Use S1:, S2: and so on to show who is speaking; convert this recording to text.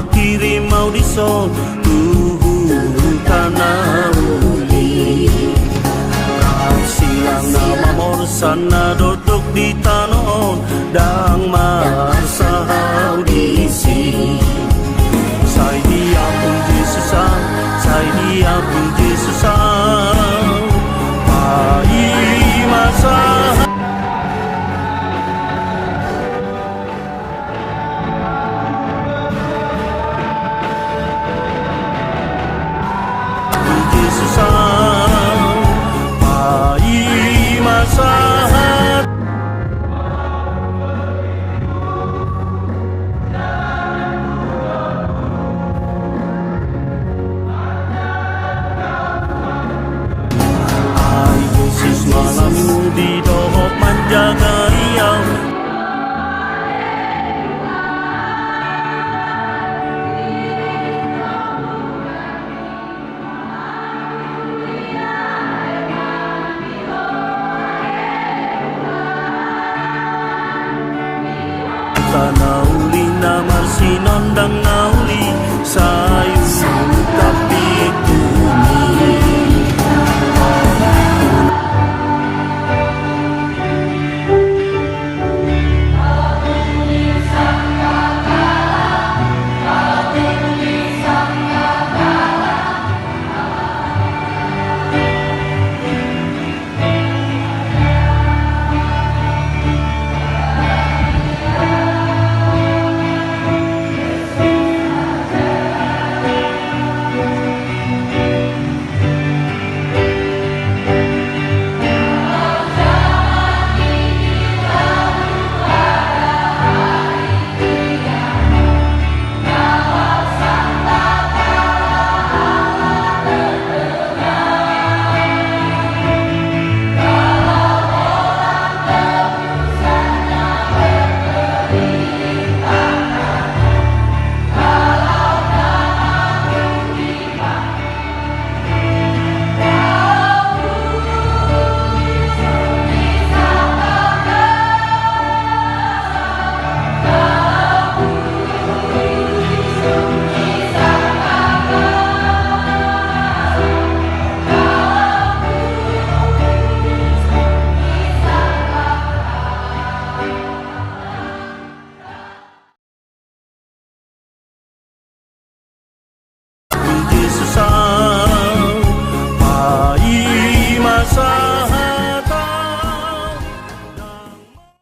S1: kirim audison tanah uli silang nama morsana duduk di tanon dang masa audisi saya dia pun Yesusang saya dia pun Yesusang pai masa malam di dohop menjaga riau tanah ulina marsinon dang